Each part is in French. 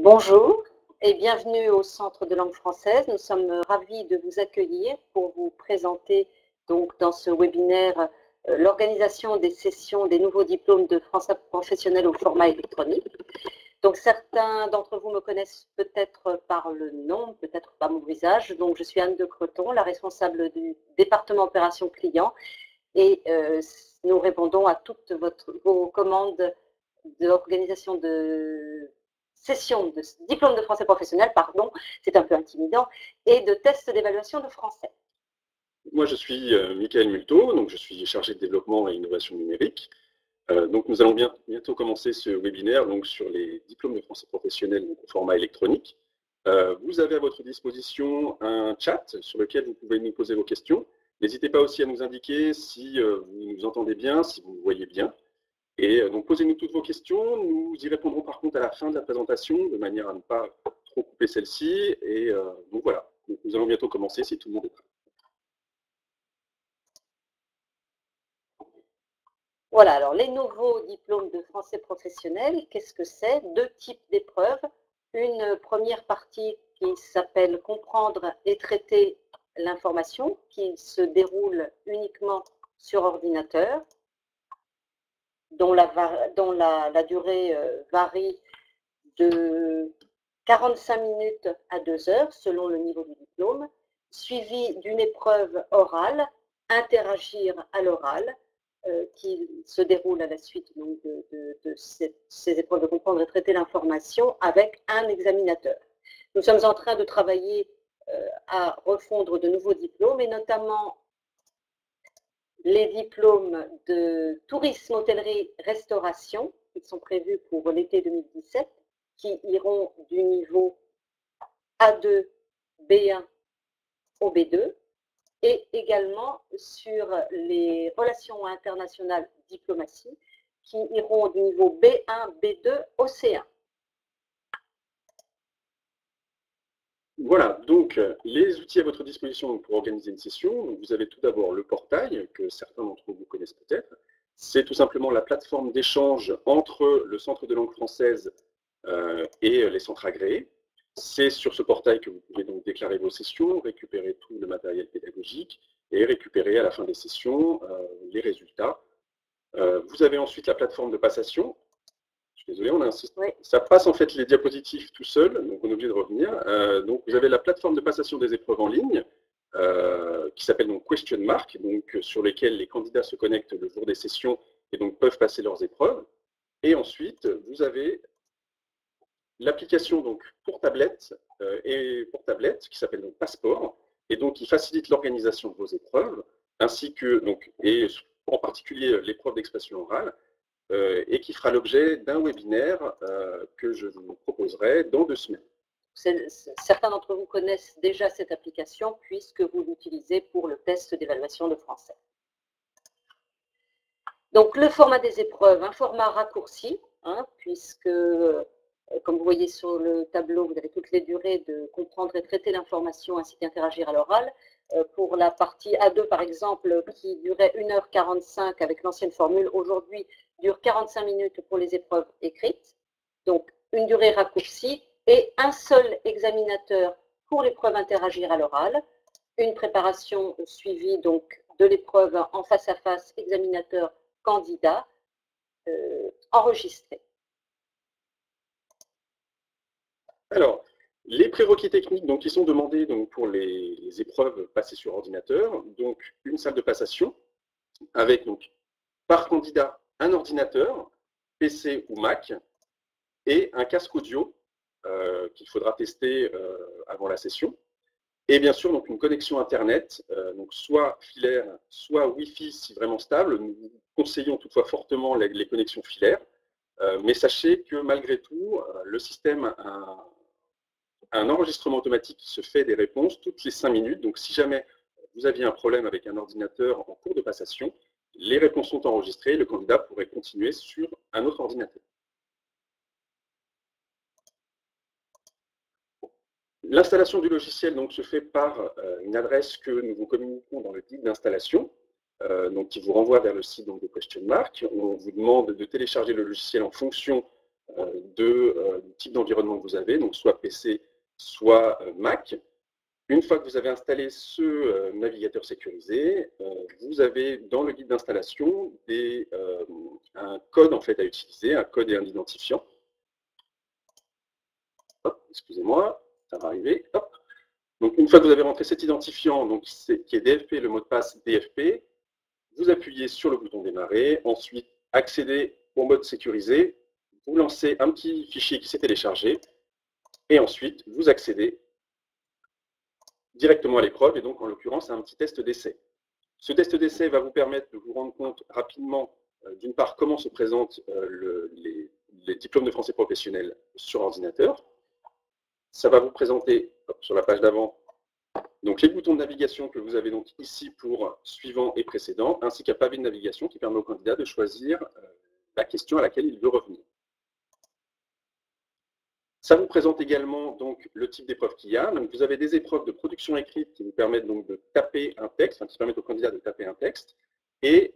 Bonjour et bienvenue au Centre de langue française. Nous sommes ravis de vous accueillir pour vous présenter donc dans ce webinaire l'organisation des sessions des nouveaux diplômes de français professionnel au format électronique. Donc certains d'entre vous me connaissent peut-être par le nom, peut-être par mon visage. Donc je suis Anne de Creton, la responsable du département opération client, et nous répondons à toutes vos commandes d'organisation de session de diplôme de français professionnel, pardon, c'est un peu intimidant, et de tests d'évaluation de français. Moi, je suis Michael Multo, donc je suis chargé de développement et innovation numérique. Donc nous allons bientôt commencer ce webinaire donc, sur les diplômes de français professionnel donc, au format électronique. Vous avez à votre disposition un chat sur lequel vous pouvez nous poser vos questions. N'hésitez pas aussi à nous indiquer si vous nous entendez bien, si vous nous voyez bien. Et donc posez-nous toutes vos questions. Nous y répondrons par contre à la fin de la présentation, de manière à ne pas trop couper celle-ci. Et donc voilà, donc, nous allons bientôt commencer si tout le monde est prêt. Voilà, alors les nouveaux diplômes de français professionnel, qu'est-ce que c'est? Deux types d'épreuves. Une première partie qui s'appelle comprendre et traiter l'information, qui se déroule uniquement sur ordinateur, dont la durée varie de 45 minutes à 2 heures selon le niveau du diplôme, suivi d'une épreuve orale, interagir à l'oral, qui se déroule à la suite donc, de ces épreuves de comprendre et traiter l'information avec un examinateur. Nous sommes en train de travailler à refondre de nouveaux diplômes et notamment les diplômes de tourisme, hôtellerie, restauration qui sont prévus pour l'été 2017, qui iront du niveau A2, B1 au B2, et également sur les relations internationales diplomatie, qui iront du niveau B1, B2 au C1. Voilà, donc les outils à votre disposition pour organiser une session. Donc, vous avez tout d'abord le portail, que certains d'entre vous connaissent peut-être. C'est tout simplement la plateforme d'échange entre le Centre de langue française et les centres agréés. C'est sur ce portail que vous pouvez donc déclarer vos sessions, récupérer tout le matériel pédagogique et récupérer à la fin des sessions les résultats. Vous avez ensuite la plateforme de passation. Je suis désolé, on insiste. Oui. Ça passe en fait les diapositives tout seul, donc on est obligé de revenir. Donc vous avez la plateforme de passation des épreuves en ligne, qui s'appelle donc Question Mark, donc sur lesquelles les candidats se connectent le jour des sessions et donc peuvent passer leurs épreuves. Et ensuite, vous avez l'application donc pour tablette qui s'appelle donc Passeport, et donc qui facilite l'organisation de vos épreuves, ainsi que donc et en particulier l'épreuve d'expression orale, et qui fera l'objet d'un webinaire que je vous proposerai dans 2 semaines. Certains d'entre vous connaissent déjà cette application puisque vous l'utilisez pour le test d'évaluation de français. Donc le format des épreuves, un format raccourci, puisque comme vous voyez sur le tableau, vous avez toutes les durées de comprendre et traiter l'information ainsi qu'interagir à l'oral. Pour la partie A2 par exemple, qui durait 1h45 avec l'ancienne formule, aujourd'hui dure 45 minutes pour les épreuves écrites. Donc une durée raccourcie et un seul examinateur pour l'épreuve interagir à l'oral. Une préparation suivie donc de l'épreuve en face à face, examinateur candidat, enregistré. Alors, les prérequis techniques donc, qui sont demandés donc, pour les épreuves passées sur ordinateur, donc une salle de passation avec donc, par candidat un ordinateur, PC ou Mac, et un casque audio qu'il faudra tester avant la session. Et bien sûr, donc, une connexion Internet, donc soit filaire, soit Wi-Fi si vraiment stable. Nous vous conseillons toutefois fortement les connexions filaires. Mais sachez que malgré tout, le système a un enregistrement automatique qui se fait des réponses toutes les 5 minutes. Donc si jamais vous aviez un problème avec un ordinateur en cours de passation, les réponses sont enregistrées et le candidat pourrait continuer sur un autre ordinateur. L'installation du logiciel donc, se fait par une adresse que nous vous communiquons dans le guide d'installation, qui vous renvoie vers le site donc, de Question Mark. On vous demande de télécharger le logiciel en fonction du type d'environnement que vous avez, donc soit PC, soit Mac. Une fois que vous avez installé ce navigateur sécurisé, vous avez dans le guide d'installation un code en fait à utiliser, un code et un identifiant. Excusez-moi, ça va arriver. Hop. Donc une fois que vous avez rentré cet identifiant, donc, qui est DFP, le mot de passe DFP, vous appuyez sur le bouton démarrer, ensuite accédez au mode sécurisé, vous lancez un petit fichier qui s'est téléchargé, et ensuite vous accédez directement à l'épreuve, et donc en l'occurrence à un petit test d'essai. Ce test d'essai va vous permettre de vous rendre compte rapidement, d'une part, comment se présentent les diplômes de français professionnel sur ordinateur. Ça va vous présenter, sur la page d'avant, donc les boutons de navigation que vous avez donc ici pour suivant et précédent, ainsi qu'un pavé de navigation qui permet au candidat de choisir la question à laquelle il veut revenir. Ça vous présente également donc le type d'épreuve qu'il y a. Donc, vous avez des épreuves de production écrite qui vous permettent donc de taper un texte, qui permettent au candidat de taper un texte. Et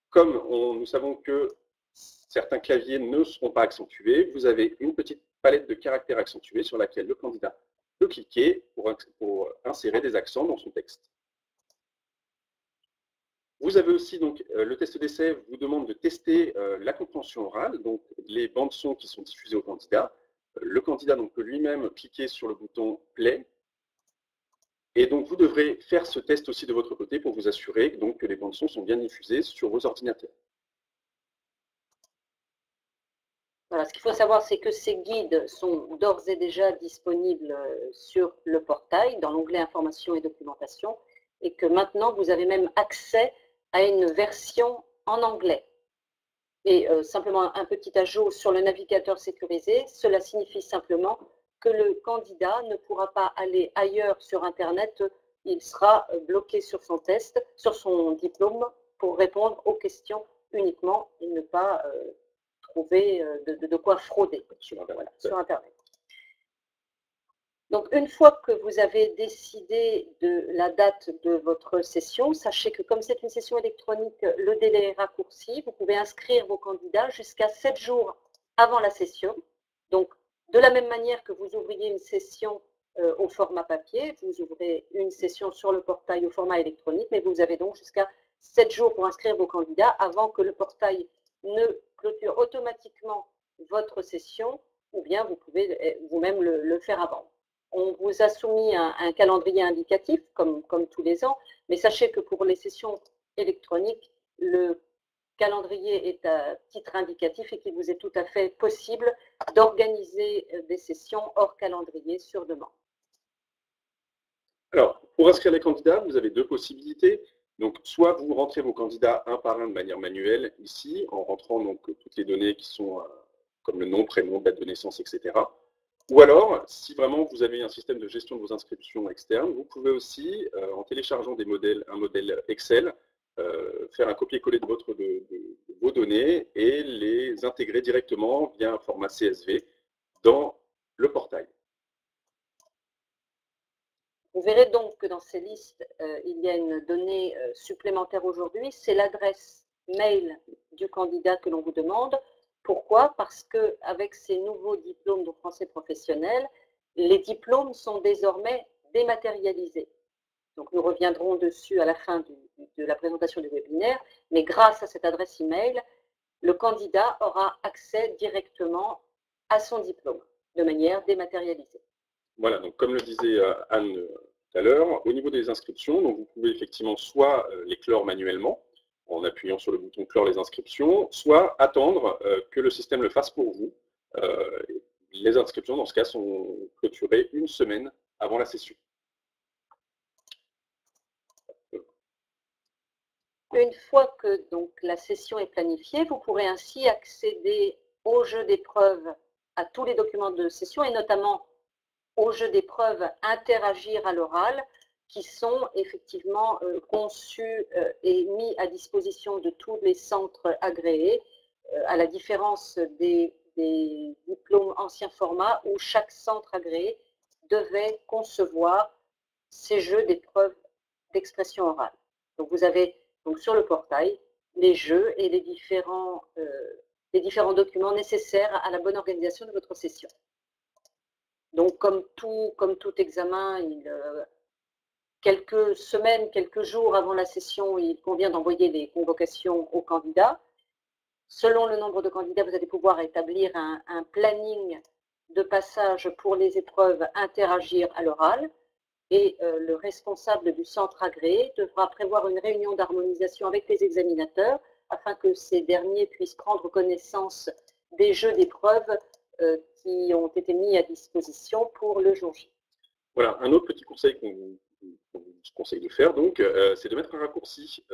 comme nous savons que certains claviers ne seront pas accentués, vous avez une petite palette de caractères accentués sur laquelle le candidat peut cliquer pour insérer des accents dans son texte. Vous avez aussi donc le test d'essai vous demande de tester la compréhension orale, donc les bandes son qui sont diffusées au candidat. Le candidat donc, peut lui-même cliquer sur le bouton Play. Et donc, vous devrez faire ce test aussi de votre côté pour vous assurer donc, que les bandes son sont bien diffusées sur vos ordinateurs. Voilà, ce qu'il faut savoir, c'est que ces guides sont d'ores et déjà disponibles sur le portail, dans l'onglet Information et documentation, et que maintenant, vous avez même accès à une version en anglais. Et simplement un petit ajout sur le navigateur sécurisé, cela signifie simplement que le candidat ne pourra pas aller ailleurs sur Internet, il sera bloqué sur son test, sur son diplôme, pour répondre aux questions uniquement et ne pas trouver de quoi frauder sur Internet. Donc, une fois que vous avez décidé de la date de votre session, sachez que comme c'est une session électronique, le délai est raccourci. Vous pouvez inscrire vos candidats jusqu'à 7 jours avant la session. Donc, de la même manière que vous ouvriez une session au format papier, vous ouvrez une session sur le portail au format électronique, mais vous avez donc jusqu'à 7 jours pour inscrire vos candidats avant que le portail ne clôture automatiquement votre session, ou bien vous pouvez vous-même le faire avant. On vous a soumis un calendrier indicatif, comme tous les ans, mais sachez que pour les sessions électroniques, le calendrier est à titre indicatif et qu'il vous est tout à fait possible d'organiser des sessions hors calendrier sur demande. Alors, pour inscrire les candidats, vous avez deux possibilités. Donc, soit vous rentrez vos candidats un par un de manière manuelle, ici, en rentrant donc toutes les données qui sont comme le nom, prénom, date de naissance, etc. Ou alors, si vraiment vous avez un système de gestion de vos inscriptions externes, vous pouvez aussi, en téléchargeant un modèle Excel, faire un copier-coller de vos données et les intégrer directement via un format CSV dans le portail. Vous verrez donc que dans ces listes, il y a une donnée supplémentaire aujourd'hui, c'est l'adresse mail du candidat que l'on vous demande. Pourquoi? Parce qu'avec ces nouveaux diplômes de français professionnel, les diplômes sont désormais dématérialisés. Donc, nous reviendrons dessus à la fin de la présentation du webinaire, mais grâce à cette adresse email, le candidat aura accès directement à son diplôme de manière dématérialisée. Voilà, donc comme le disait Anne tout à l'heure, au niveau des inscriptions, donc vous pouvez effectivement soit les clore manuellement, en appuyant sur le bouton clore les inscriptions, soit attendre que le système le fasse pour vous. Les inscriptions, dans ce cas, sont clôturées une semaine avant la session. Une fois que donc, la session est planifiée, vous pourrez ainsi accéder au jeu d'épreuves, à tous les documents de session, et notamment au jeu d'épreuves interagir à l'oral, qui sont effectivement conçus et mis à disposition de tous les centres agréés, à la différence des diplômes ancien format où chaque centre agréé devait concevoir ces jeux d'épreuves d'expression orale. Donc vous avez donc sur le portail les jeux et les différents les différents documents nécessaires à la bonne organisation de votre session. Donc, comme tout examen, quelques semaines, quelques jours avant la session, il convient d'envoyer les convocations aux candidats. Selon le nombre de candidats, vous allez pouvoir établir un planning de passage pour les épreuves interagir à l'oral. Et le responsable du centre agréé devra prévoir une réunion d'harmonisation avec les examinateurs afin que ces derniers puissent prendre connaissance des jeux d'épreuves qui ont été mis à disposition pour le jour J. Voilà, un autre petit conseil qu'on vous conseille de faire, donc, c'est de mettre un raccourci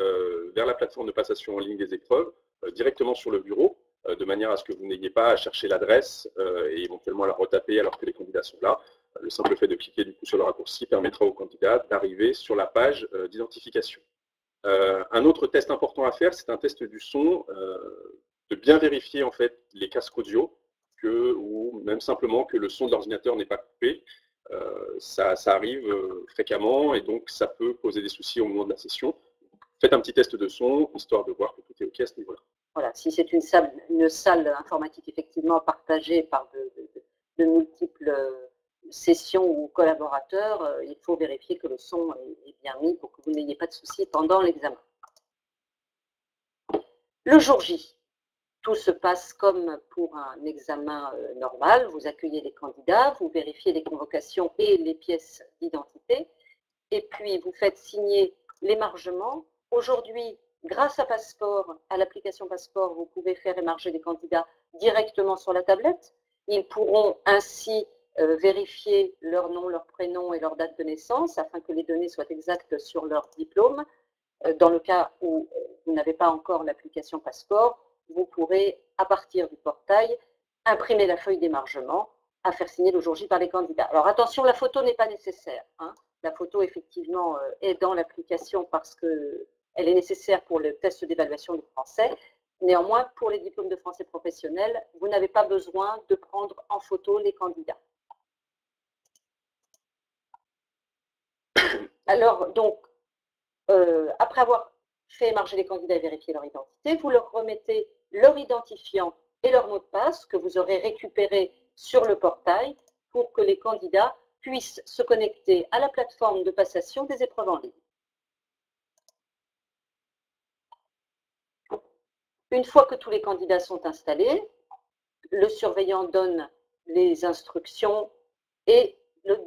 vers la plateforme de passation en ligne des épreuves directement sur le bureau, de manière à ce que vous n'ayez pas à chercher l'adresse et éventuellement à la retaper alors que les candidats sont là. Le simple fait de cliquer du coup sur le raccourci permettra aux candidats d'arriver sur la page d'identification. Un autre test important à faire, c'est un test du son, de bien vérifier en fait les casques audio ou même simplement que le son de l'ordinateur n'est pas coupé. Ça arrive fréquemment et donc ça peut poser des soucis au moment de la session. Faites un petit test de son, histoire de voir que tout est OK à ce niveau-là. Voilà, si c'est une salle informatique effectivement partagée par de multiples sessions ou collaborateurs, il faut vérifier que le son est bien mis pour que vous n'ayez pas de soucis pendant l'examen. Le jour J, tout se passe comme pour un examen normal. Vous accueillez les candidats, vous vérifiez les convocations et les pièces d'identité, et puis vous faites signer l'émargement. Aujourd'hui, grâce à Passeport, à l'application Passeport, vous pouvez faire émarger les candidats directement sur la tablette. Ils pourront ainsi vérifier leur nom, leur prénom et leur date de naissance afin que les données soient exactes sur leur diplôme. Dans le cas où vous n'avez pas encore l'application Passeport, vous pourrez, à partir du portail, imprimer la feuille d'émargement à faire signer le jour J par les candidats. Alors attention, la photo n'est pas nécessaire. La photo, effectivement, est dans l'application parce qu'elle est nécessaire pour le test d'évaluation du français. Néanmoins, pour les diplômes de français professionnels, vous n'avez pas besoin de prendre en photo les candidats. Alors, donc, après avoir fait émarger les candidats et vérifier leur identité, vous leur remettez leur identifiant et leur mot de passe que vous aurez récupéré sur le portail pour que les candidats puissent se connecter à la plateforme de passation des épreuves en ligne. Une fois que tous les candidats sont installés, le surveillant donne les instructions et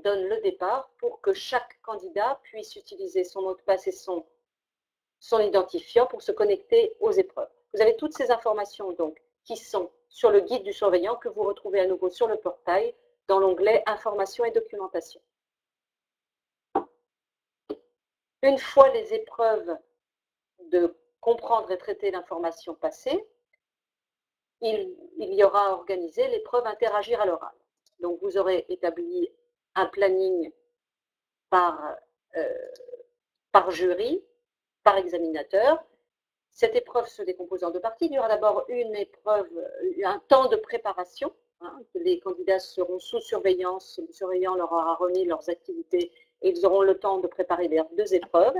donne le départ pour que chaque candidat puisse utiliser son mot de passe et son identifiant pour se connecter aux épreuves. Vous avez toutes ces informations donc qui sont sur le guide du surveillant que vous retrouvez à nouveau sur le portail dans l'onglet Informations et documentation. Une fois les épreuves de comprendre et traiter l'information passée, il y aura organisé l'épreuve interagir à l'oral. Donc vous aurez établi un planning par jury, par examinateur. Cette épreuve se décompose en deux parties. Il y aura d'abord une épreuve, un temps de préparation. Les candidats seront sous surveillance. Le surveillant leur aura remis leurs activités et ils auront le temps de préparer les deux épreuves.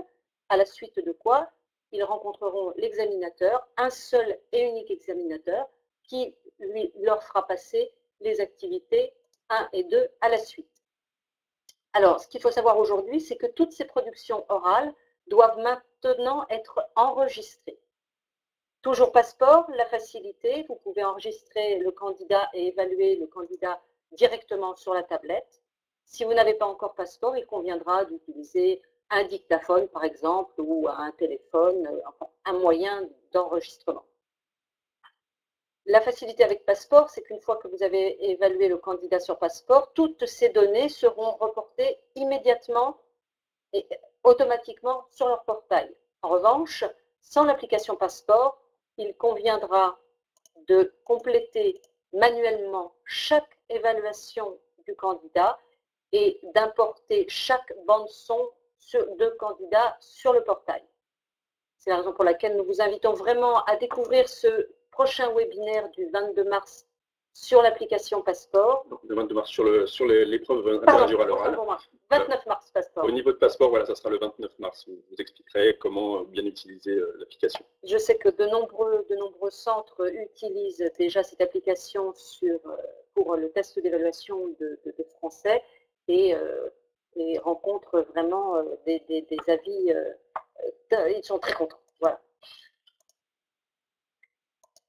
À la suite de quoi, ils rencontreront l'examinateur, un seul et unique examinateur, qui leur fera passer les activités 1 et 2 à la suite. Alors, ce qu'il faut savoir aujourd'hui, c'est que toutes ces productions orales doivent maintenant être enregistrées. Toujours Passeport, la facilité, vous pouvez enregistrer le candidat et évaluer le candidat directement sur la tablette. Si vous n'avez pas encore Passeport, il conviendra d'utiliser un dictaphone, par exemple, ou un téléphone, enfin, un moyen d'enregistrement. La facilité avec Passeport, c'est qu'une fois que vous avez évalué le candidat sur Passeport, toutes ces données seront reportées immédiatement et automatiquement sur leur portail. En revanche, sans l'application Passeport, il conviendra de compléter manuellement chaque évaluation du candidat et d'importer chaque bande son de candidat sur le portail. C'est la raison pour laquelle nous vous invitons vraiment à découvrir ce prochain webinaire du 22 mars sur l'application Passeport. Le 22 mars sur l'épreuve interview à l'oral. 29 mars, Passeport. Au niveau de Passeport, voilà, ça sera le 29 mars. Je vous expliquerai comment bien utiliser l'application. Je sais que de nombreux centres utilisent déjà cette application pour le test d'évaluation de français et rencontrent vraiment des avis. Ils sont très contents. Voilà.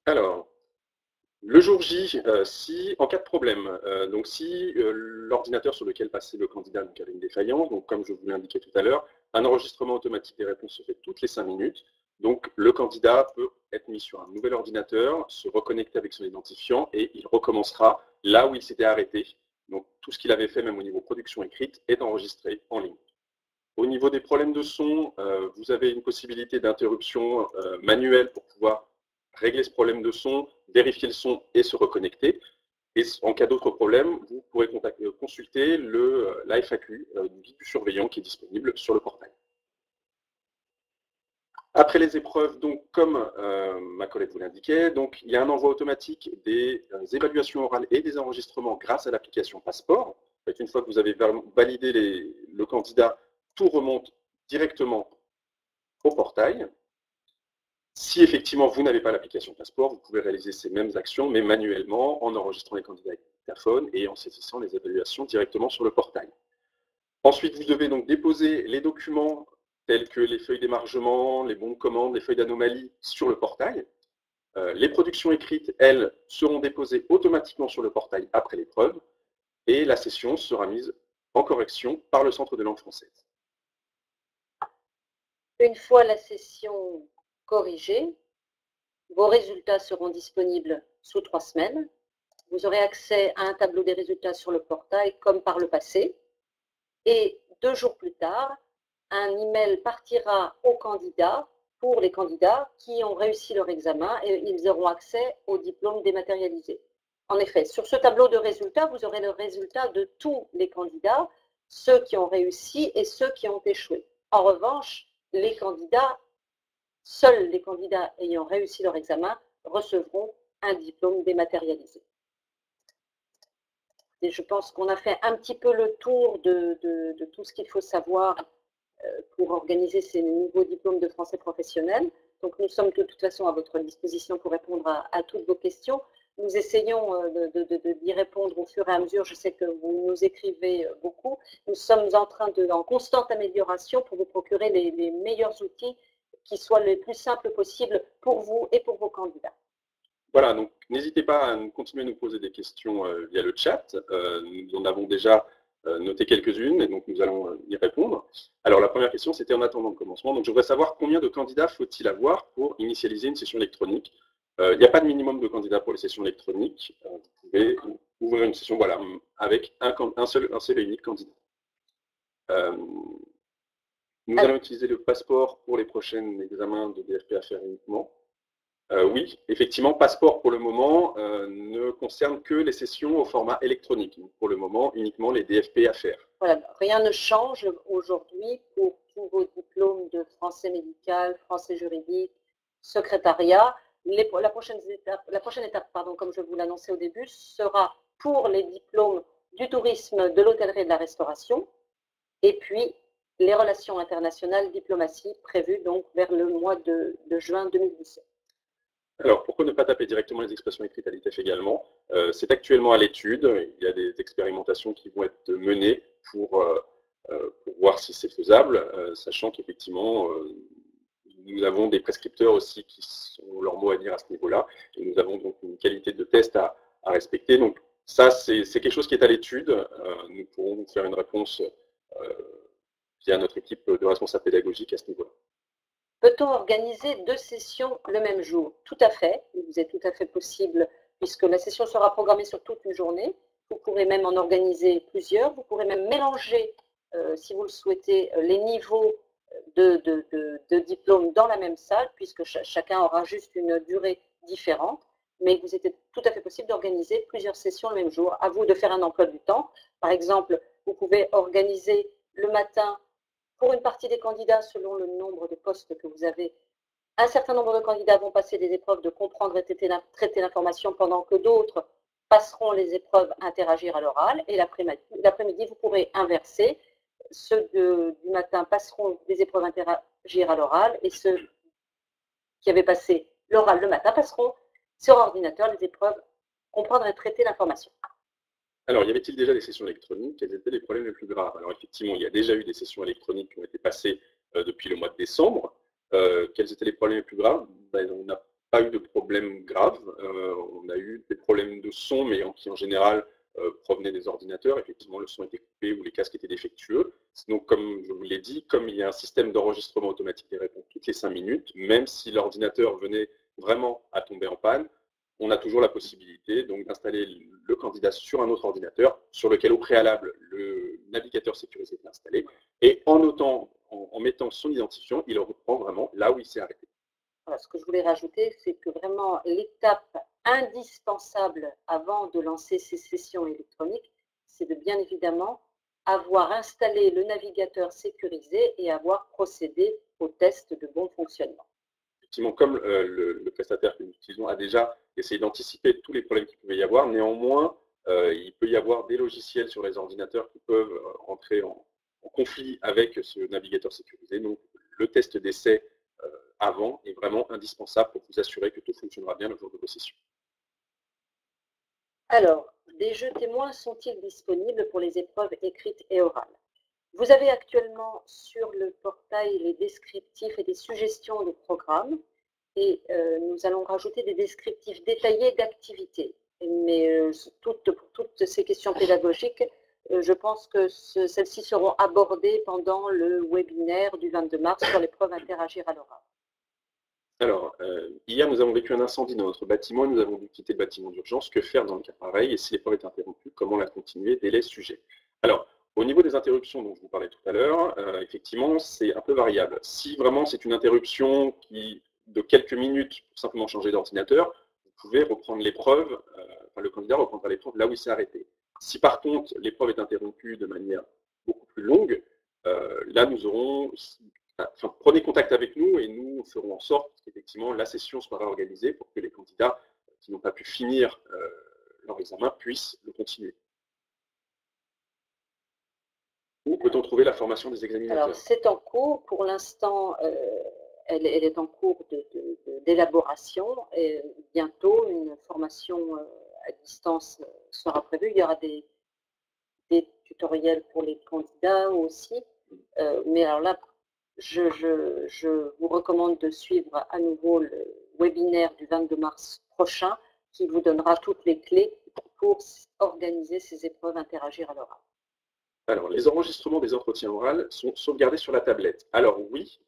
Alors, le jour J, si en cas de problème, donc si l'ordinateur sur lequel passait le candidat avait une défaillance, donc comme je vous l'ai indiqué tout à l'heure, un enregistrement automatique des réponses se fait toutes les 5 minutes. Donc le candidat peut être mis sur un nouvel ordinateur, se reconnecter avec son identifiant et il recommencera là où il s'était arrêté. Donc tout ce qu'il avait fait, même au niveau production écrite, est enregistré en ligne. Au niveau des problèmes de son, vous avez une possibilité d'interruption manuelle pour pouvoir régler ce problème de son, vérifier le son et se reconnecter. Et en cas d'autres problèmes, vous pourrez consulter la FAQ du guide du surveillant qui est disponible sur le portail. Après les épreuves, donc, comme ma collègue vous l'indiquait, donc, il y a un envoi automatique des évaluations orales et des enregistrements grâce à l'application Passeport. Une fois que vous avez validé le candidat, tout remonte directement au portail. Si effectivement vous n'avez pas l'application Passeport, vous pouvez réaliser ces mêmes actions, mais manuellement, en enregistrant les candidats avec le téléphone et en saisissant les évaluations directement sur le portail. Ensuite, vous devez donc déposer les documents tels que les feuilles d'émargement, les bons de commande, les feuilles d'anomalie sur le portail. Les productions écrites, elles, seront déposées automatiquement sur le portail après l'épreuve et la session sera mise en correction par le Centre de langue française. Une fois la session corrigée, vos résultats seront disponibles sous 3 semaines. Vous aurez accès à un tableau des résultats sur le portail comme par le passé. Et 2 jours plus tard, un email partira aux candidats, pour les candidats qui ont réussi leur examen, et ils auront accès au diplôme dématérialisé. En effet, sur ce tableau de résultats, vous aurez le résultat de tous les candidats, ceux qui ont réussi et ceux qui ont échoué. En revanche, seuls les candidats ayant réussi leur examen recevront un diplôme dématérialisé. Et je pense qu'on a fait un petit peu le tour de tout ce qu'il faut savoir pour organiser ces nouveaux diplômes de français professionnel. Donc nous sommes de toute façon à votre disposition pour répondre à toutes vos questions. Nous essayons d'y répondre au fur et à mesure. Je sais que vous nous écrivez beaucoup. Nous sommes en constante amélioration pour vous procurer les meilleurs outils qui soient les plus simples possibles pour vous et pour vos candidats. Voilà, donc n'hésitez pas à continuer à nous poser des questions via le chat. Nous en avons déjà noté quelques-unes et donc nous allons y répondre. Alors la première question, c'était en attendant le commencement. Donc je voudrais savoir combien de candidats faut-il avoir pour initialiser une session électronique. Il n'y a pas de minimum de candidats pour les sessions électroniques. Vous pouvez ouvrir une session voilà, avec un seul et unique candidat. Nous allons utiliser le passeport pour les prochains examens de DFP à faire uniquement. Oui, effectivement, Passeport pour le moment ne concerne que les sessions au format électronique. Pour le moment, uniquement les DFP à faire. Voilà, rien ne change aujourd'hui pour tous vos diplômes de français médical, français juridique, secrétariat. La prochaine étape, comme je vous l'annonçais au début, sera pour les diplômes du tourisme, de l'hôtellerie et de la restauration, et puis les relations internationales, diplomatie, prévues donc vers le mois de juin 2017. Alors, pourquoi ne pas taper directement les expressions écrites à l'ITEF également? C'est actuellement à l'étude. Il y a des expérimentations qui vont être menées pour voir si c'est faisable, sachant qu'effectivement, nous avons des prescripteurs aussi qui ont leur mot à dire à ce niveau-là. Et nous avons donc une qualité de test à respecter. Donc, ça, c'est quelque chose qui est à l'étude. Nous pourrons vous faire une réponse via notre équipe de responsables pédagogiques à ce niveau-là. Peut-on organiser 2 sessions le même jour? Tout à fait, vous êtes tout à fait possible, puisque la session sera programmée sur toute une journée. Vous pourrez même en organiser plusieurs, vous pourrez même mélanger, si vous le souhaitez, les niveaux de diplômes dans la même salle, puisque chacun aura juste une durée différente, mais vous êtes tout à fait possible d'organiser plusieurs sessions le même jour. À vous de faire un emploi du temps. Par exemple, vous pouvez organiser le matin, pour une partie des candidats, selon le nombre de postes que vous avez, un certain nombre de candidats vont passer des épreuves de comprendre et traiter l'information, pendant que d'autres passeront les épreuves interagir à l'oral et l'après-midi, vous pourrez inverser. Ceux du matin passeront des épreuves interagir à l'oral et ceux qui avaient passé l'oral le matin passeront sur ordinateur les épreuves comprendre et traiter l'information. Alors, y avait-il déjà des sessions électroniques? Quels étaient les problèmes les plus graves? Alors, effectivement, il y a déjà eu des sessions électroniques qui ont été passées depuis le mois de décembre. Quels étaient les problèmes les plus graves? On n'a pas eu de problèmes graves. On a eu des problèmes de son, mais qui en général provenaient des ordinateurs. Effectivement, le son était coupé ou les casques étaient défectueux. Donc, comme je vous l'ai dit, comme il y a un système d'enregistrement automatique des réponses toutes les 5 minutes, même si l'ordinateur venait vraiment à tomber en panne, on a toujours la possibilité d'installer le candidat sur un autre ordinateur sur lequel au préalable le navigateur sécurisé est installé et en mettant son identifiant, il reprend vraiment là où il s'est arrêté. Voilà, ce que je voulais rajouter, c'est que vraiment l'étape indispensable avant de lancer ces sessions électroniques, c'est de bien évidemment avoir installé le navigateur sécurisé et avoir procédé au test de bon fonctionnement. Effectivement, comme le prestataire que nous utilisons a déjà essayé d'anticiper tous les problèmes qu'il pouvait y avoir, néanmoins, il peut y avoir des logiciels sur les ordinateurs qui peuvent entrer en conflit avec ce navigateur sécurisé. Donc, le test d'essai avant est vraiment indispensable pour vous assurer que tout fonctionnera bien le jour de vos sessions. Alors, des jeux témoins sont-ils disponibles pour les épreuves écrites et orales? Vous avez actuellement sur le portail les descriptifs et des suggestions de programmes et nous allons rajouter des descriptifs détaillés d'activités. Mais pour toutes ces questions pédagogiques, je pense que celles-ci seront abordées pendant le webinaire du 22 mars sur l'épreuve interagir à l'oral. Alors, hier, nous avons vécu un incendie dans notre bâtiment et nous avons dû quitter le bâtiment d'urgence. Que faire dans le cas pareil? Et si l'épreuve est interrompue, comment la continuer? Délai, sujet. Alors, au niveau des interruptions dont je vous parlais tout à l'heure, effectivement, c'est un peu variable. Si vraiment c'est une interruption de quelques minutes pour simplement changer d'ordinateur, vous pouvez reprendre l'épreuve, le candidat reprendra l'épreuve là où il s'est arrêté. Si par contre l'épreuve est interrompue de manière beaucoup plus longue, là nous aurons... prenez contact avec nous et nous ferons en sorte qu'effectivement la session soit réorganisée pour que les candidats qui n'ont pas pu finir leur examen puissent le continuer. Où peut-on trouver la formation des examinateurs? Alors, c'est en cours. Pour l'instant, elle est en cours d'élaboration. Et bientôt, une formation à distance sera prévue. Il y aura des tutoriels pour les candidats aussi. Mais alors là, je vous recommande de suivre à nouveau le webinaire du 22 mars prochain qui vous donnera toutes les clés pour organiser ces épreuves interagir à l'oral. Alors, les enregistrements des entretiens oraux sont sauvegardés sur la tablette. Alors oui,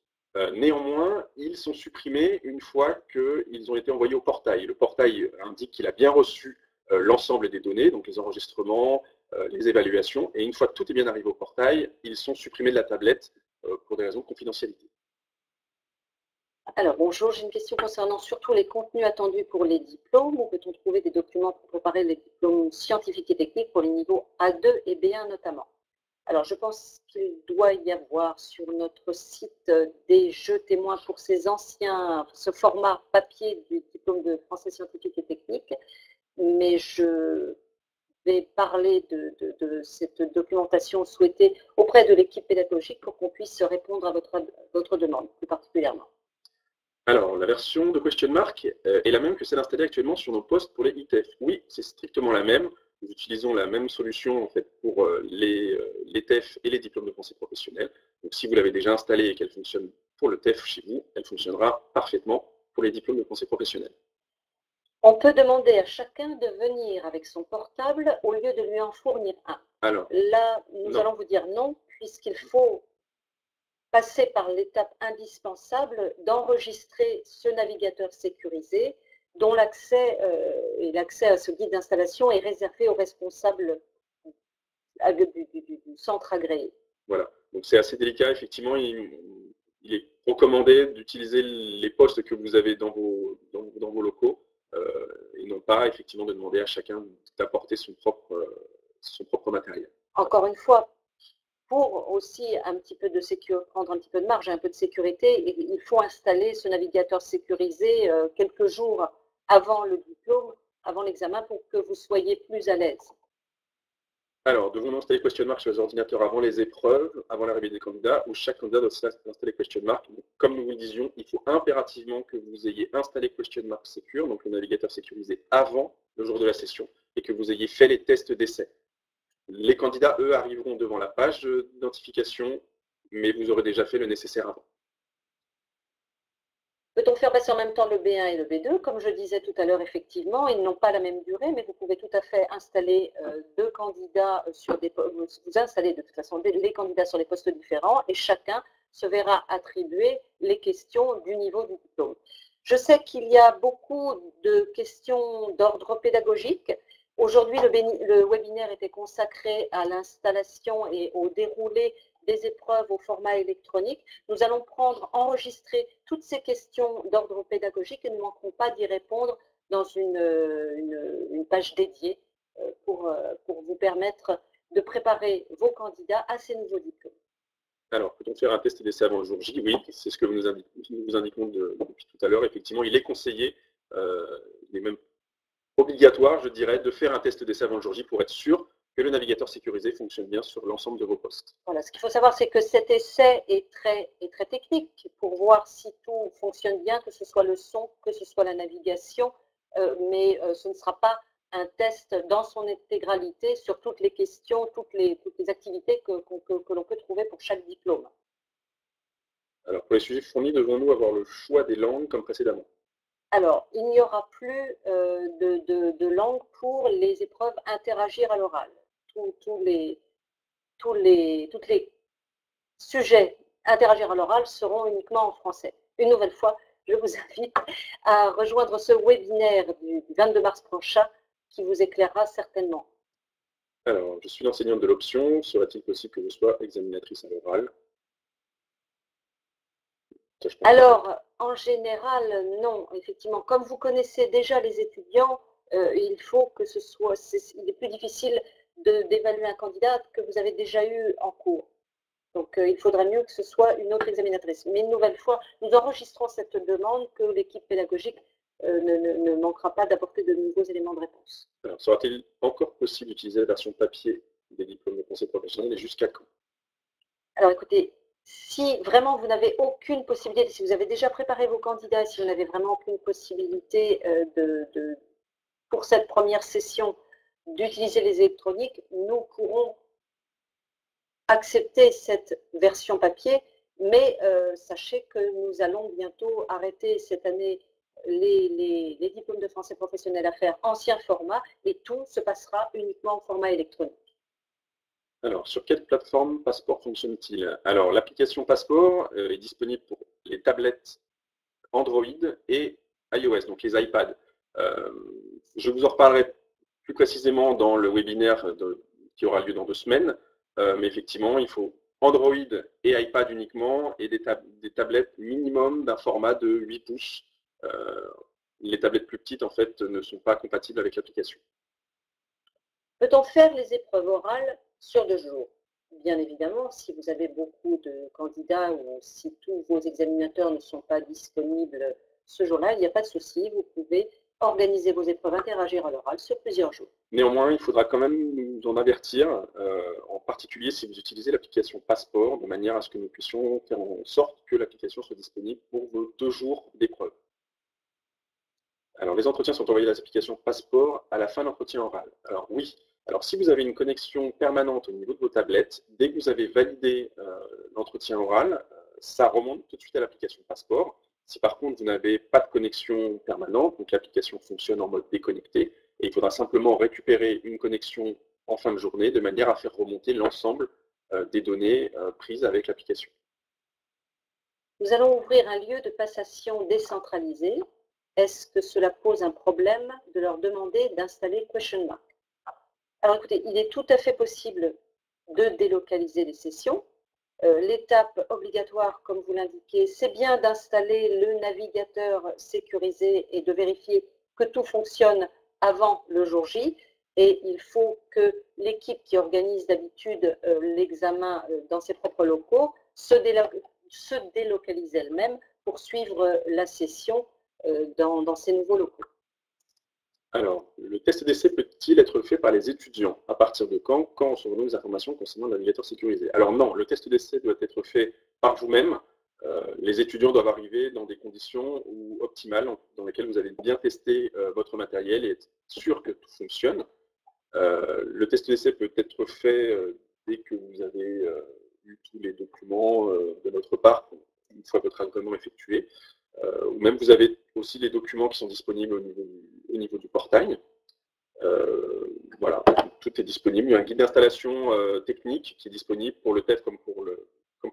néanmoins, ils sont supprimés une fois qu'ils ont été envoyés au portail. Le portail indique qu'il a bien reçu l'ensemble des données, donc les enregistrements, les évaluations, et une fois que tout est bien arrivé au portail, ils sont supprimés de la tablette pour des raisons de confidentialité. Alors bonjour, j'ai une question concernant surtout les contenus attendus pour les diplômes. Où peut-on trouver des documents pour préparer les diplômes scientifiques et techniques pour les niveaux A2 et B1 notamment? Alors je pense qu'il doit y avoir sur notre site des jeux témoins pour ce format papier du diplôme de français scientifique et technique, mais je vais parler de cette documentation souhaitée auprès de l'équipe pédagogique pour qu'on puisse répondre à votre demande plus particulièrement. Alors, la version de question mark est la même que celle installée actuellement sur nos postes pour les ITEF. Oui, c'est strictement la même. Nous utilisons la même solution en fait, pour les TEF et les diplômes de français professionnels. Donc, si vous l'avez déjà installée et qu'elle fonctionne pour le TEF chez vous, elle fonctionnera parfaitement pour les diplômes de français professionnels. On peut demander à chacun de venir avec son portable au lieu de lui en fournir un. Alors, là, nous allons vous dire non, puisqu'il faut passer par l'étape indispensable d'enregistrer ce navigateur sécurisé dont l'accès à ce guide d'installation est réservé aux responsables du centre agréé. Voilà, donc c'est assez délicat, effectivement, il est recommandé d'utiliser les postes que vous avez dans vos locaux et non pas effectivement de demander à chacun d'apporter son propre matériel. Encore une fois, pour aussi prendre un petit peu de marge, un peu de sécurité, il faut installer ce navigateur sécurisé quelques jours avant le diplôme avant l'examen pour que vous soyez plus à l'aise? Alors, devons-nous installer question mark sur les ordinateurs avant les épreuves, avant l'arrivée des candidats, ou chaque candidat doit installer question mark? Comme nous vous le disions, il faut impérativement que vous ayez installé question mark secure, donc le navigateur sécurisé, avant le jour de la session, et que vous ayez fait les tests d'essai. Les candidats, eux, arriveront devant la page d'identification, mais vous aurez déjà fait le nécessaire avant. Peut-on faire passer en même temps le B1 et le B2? Comme je disais tout à l'heure, effectivement, ils n'ont pas la même durée, mais vous pouvez tout à fait installer deux candidats sur des postes. Vous installez de toute façon les candidats sur des postes différents et chacun se verra attribuer les questions du niveau du diplôme. Je sais qu'il y a beaucoup de questions d'ordre pédagogique. Aujourd'hui, le webinaire était consacré à l'installation et au déroulé des épreuves au format électronique. Nous allons enregistrer toutes ces questions d'ordre pédagogique et nous ne manquerons pas d'y répondre dans une page dédiée pour vous permettre de préparer vos candidats à ces nouveaux diplômes. Alors, peut-on faire un test d'essai avant le jour J? Oui, c'est ce que nous indiquons depuis tout à l'heure. Effectivement, il est conseillé, il est même obligatoire, je dirais, de faire un test d'essai avant le jour J pour être sûr que le navigateur sécurisé fonctionne bien sur l'ensemble de vos postes. Voilà, ce qu'il faut savoir, c'est que cet essai est très technique pour voir si tout fonctionne bien, que ce soit le son, que ce soit la navigation, mais ce ne sera pas un test dans son intégralité sur toutes les questions, toutes les activités que l'on peut trouver pour chaque diplôme. Alors, pour les sujets fournis, devons-nous avoir le choix des langues comme précédemment? Alors, il n'y aura plus de langue pour les épreuves interagir à l'oral. Tous les sujets interagir à l'oral seront uniquement en français. Une nouvelle fois, je vous invite à rejoindre ce webinaire du 22 mars prochain qui vous éclairera certainement. Alors, je suis l'enseignante de l'option. Serait-il possible que je sois examinatrice à l'oral? Alors, en général, non. Effectivement, comme vous connaissez déjà les étudiants, il faut que ce soit, il est plus difficile d'évaluer un candidat que vous avez déjà eu en cours. Donc, il faudrait mieux que ce soit une autre examinatrice. Mais une nouvelle fois, nous enregistrons cette demande que l'équipe pédagogique ne manquera pas d'apporter de nouveaux éléments de réponse. Alors, sera-t-il encore possible d'utiliser la version papier des diplômes de conseil professionnel et jusqu'à quand? Alors, écoutez, si vraiment vous n'avez aucune possibilité, si vous avez déjà préparé vos candidats, si vous n'avez vraiment aucune possibilité pour cette première session d'utiliser les électroniques, nous pourrons accepter cette version papier, mais sachez que nous allons bientôt arrêter cette année les diplômes de français professionnel à faire ancien format et tout se passera uniquement en format électronique. Alors, sur quelle plateforme Passeport fonctionne-t-il? Alors, l'application Passeport est disponible pour les tablettes Android et iOS, donc les iPads. Je vous en reparlerai plus précisément dans le webinaire qui aura lieu dans 2 semaines, mais effectivement, il faut Android et iPad uniquement et des tablettes minimum d'un format de 8 pouces. Les tablettes plus petites, en fait, ne sont pas compatibles avec l'application. Peut-on faire les épreuves orales sur 2 jours? Bien évidemment, si vous avez beaucoup de candidats ou si tous vos examinateurs ne sont pas disponibles ce jour-là, il n'y a pas de souci, vous pouvez organiser vos épreuves interagir à l'oral sur plusieurs jours. Néanmoins, il faudra quand même nous en avertir, en particulier si vous utilisez l'application Passeport, de manière à ce que nous puissions faire en sorte que l'application soit disponible pour vos 2 jours d'épreuve. Alors, les entretiens sont envoyés à l'application Passeport à la fin de l'entretien oral. Alors oui, alors si vous avez une connexion permanente au niveau de vos tablettes, dès que vous avez validé l'entretien oral, ça remonte tout de suite à l'application Passeport. Si par contre vous n'avez pas de connexion permanente, donc l'application fonctionne en mode déconnecté, et il faudra simplement récupérer une connexion en fin de journée de manière à faire remonter l'ensemble des données prises avec l'application. Nous allons ouvrir un lieu de passation décentralisé. Est-ce que cela pose un problème de leur demander d'installer question mark? Alors écoutez, il est tout à fait possible de délocaliser les sessions. L'étape obligatoire, comme vous l'indiquez, c'est bien d'installer le navigateur sécurisé et de vérifier que tout fonctionne avant le jour J. Et il faut que l'équipe qui organise d'habitude l'examen dans ses propres locaux se délocalise elle-même pour suivre la session dans ces nouveaux locaux. Alors, le test d'essai peut-il être fait par les étudiants? À partir de quand? Quand recevons-nous des informations concernant le navigateur sécurisé? Alors non, le test d'essai doit être fait par vous-même. Les étudiants doivent arriver dans des conditions optimales dans lesquelles vous allez bien tester votre matériel et être sûr que tout fonctionne. Le test d'essai peut être fait dès que vous avez eu tous les documents de notre part, une fois votre agrément effectué. Ou même vous avez aussi les documents qui sont disponibles au niveau du portail. Voilà, tout est disponible. Il y a un guide d'installation technique qui est disponible pour le TEF comme pour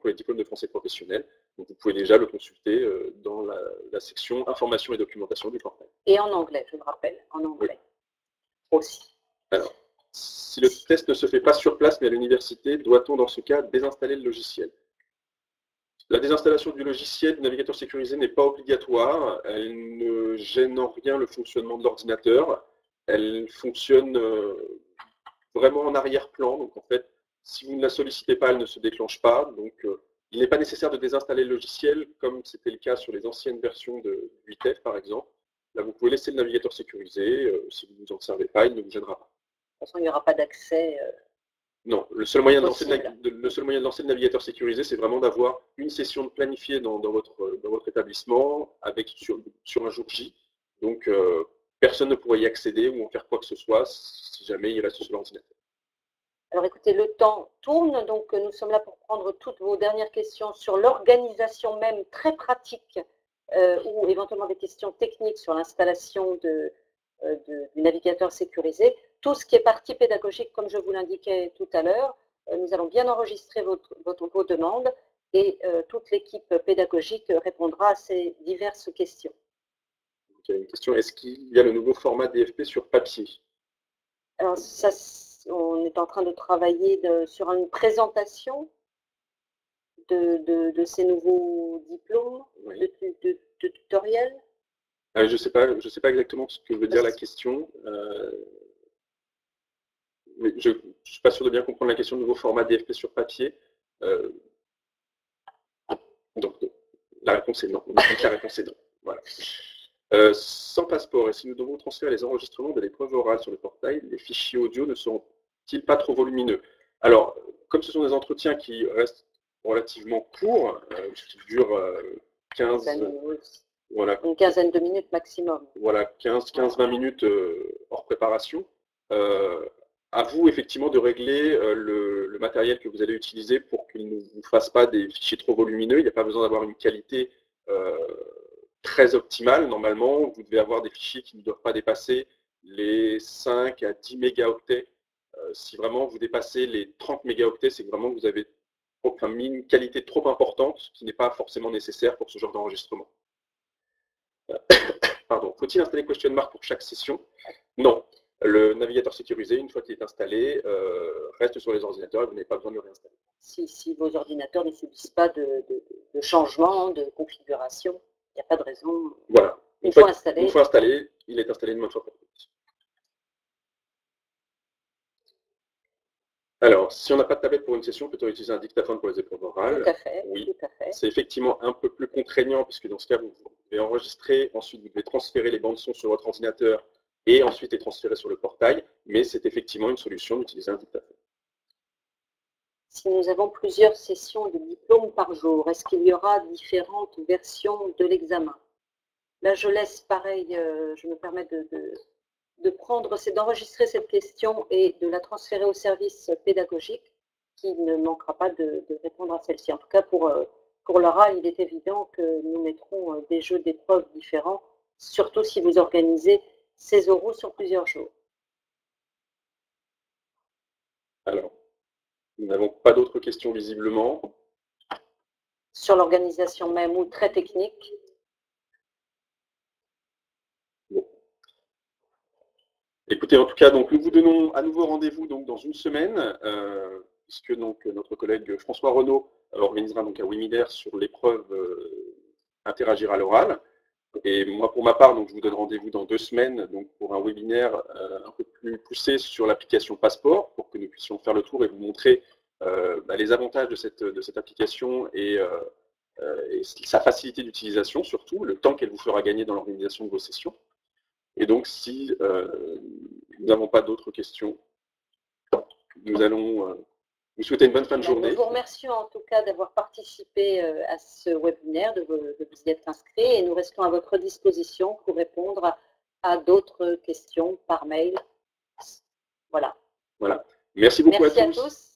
les diplômes de français professionnel. Donc vous pouvez déjà le consulter dans la section information et documentation du portail. Et en anglais, je le rappelle, en anglais aussi. Alors, si le test ne se fait pas sur place mais à l'université, doit-on dans ce cas désinstaller le logiciel? La désinstallation du logiciel du navigateur sécurisé n'est pas obligatoire. Elle ne gêne en rien le fonctionnement de l'ordinateur. Elle fonctionne vraiment en arrière-plan. Donc en fait, si vous ne la sollicitez pas, elle ne se déclenche pas. Donc il n'est pas nécessaire de désinstaller le logiciel comme c'était le cas sur les anciennes versions de 8F par exemple. Là, vous pouvez laisser le navigateur sécurisé. Si vous ne vous en servez pas, il ne vous gênera pas. De toute façon, il n'y aura pas d'accès. Non, le seul moyen de lancer le navigateur sécurisé, c'est vraiment d'avoir une session planifiée dans votre établissement sur un jour J. Donc, personne ne pourrait y accéder ou en faire quoi que ce soit si jamais il reste sur l'ordinateur. Alors écoutez, le temps tourne, donc nous sommes là pour prendre toutes vos dernières questions sur l'organisation même très pratique ou éventuellement des questions techniques sur l'installation du navigateur sécurisé. Tout ce qui est partie pédagogique, comme je vous l'indiquais tout à l'heure, nous allons bien enregistrer vos demandes et toute l'équipe pédagogique répondra à ces diverses questions. Il y a une question, est-ce qu'il y a le nouveau format DFP sur papier? Alors, on est en train de travailler sur une présentation de ces nouveaux diplômes, oui, de tutoriels. Je ne sais pas exactement ce que veut dire la question. Mais je ne suis pas sûr de bien comprendre la question de nouveau format DFP sur papier. Donc, la réponse est non. La réponse est non. Voilà. Sans passeport, et si nous devons transférer les enregistrements de l'épreuve orale sur le portail, les fichiers audio ne seront-ils pas trop volumineux? Alors, comme ce sont des entretiens qui restent relativement courts, qui durent 15... Voilà. Une quinzaine de minutes maximum. Voilà, 15-20 minutes hors préparation. À vous, effectivement, de régler le matériel que vous allez utiliser pour qu'il ne vous fasse pas des fichiers trop volumineux. Il n'y a pas besoin d'avoir une qualité très optimale. Normalement, vous devez avoir des fichiers qui ne doivent pas dépasser les 5 à 10 mégaoctets. Si vraiment vous dépassez les 30 mégaoctets, c'est que vraiment vous avez mis une qualité trop importante qui n'est pas forcément nécessaire pour ce genre d'enregistrement. Pardon. Faut-il installer question mark pour chaque session? Non. Le navigateur sécurisé, une fois qu'il est installé, reste sur les ordinateurs et vous n'avez pas besoin de le réinstaller. Si vos ordinateurs ne subissent pas de changement, de configuration, il n'y a pas de raison. Voilà. Une fois installé, il est installé une bonne fois pour toutes. Alors, si on n'a pas de tablette pour une session, peut-on utiliser un dictaphone pour les épreuves orales? Tout à fait. Oui. Tout à fait. C'est effectivement un peu plus contraignant, puisque dans ce cas, vous devez enregistrer, ensuite vous devez transférer les bandes son sur votre ordinateur et ensuite les transférer sur le portail, mais c'est effectivement une solution d'utiliser un dictaphone. Si nous avons plusieurs sessions de diplôme par jour, est-ce qu'il y aura différentes versions de l'examen? Là, je laisse pareil, je me permets d'enregistrer cette question et de la transférer au service pédagogique qui ne manquera pas de répondre à celle-ci. En tout cas, pour l'oral, il est évident que nous mettrons des jeux d'épreuves différents, surtout si vous organisez ces oraux sur plusieurs jours. Alors, nous n'avons pas d'autres questions visiblement. Sur l'organisation même ou très technique. Bon. Écoutez, en tout cas, donc, nous vous donnons à nouveau rendez-vous dans une semaine, puisque donc, notre collègue François Renaud organisera donc un webinaire sur l'épreuve interagir à l'oral. Et moi, pour ma part, donc, je vous donne rendez-vous dans 2 semaines donc, pour un webinaire un peu plus poussé sur l'application Passeport, pour que nous puissions faire le tour et vous montrer les avantages de cette application et sa facilité d'utilisation, surtout, le temps qu'elle vous fera gagner dans l'organisation de vos sessions. Et donc, si nous n'avons pas d'autres questions, nous allons vous souhaiter une bonne fin de journée. Nous vous remercions en tout cas d'avoir participé à ce webinaire, de vous y être inscrit, et nous restons à votre disposition pour répondre à d'autres questions par mail. Voilà. Voilà. Merci beaucoup Merci à tous.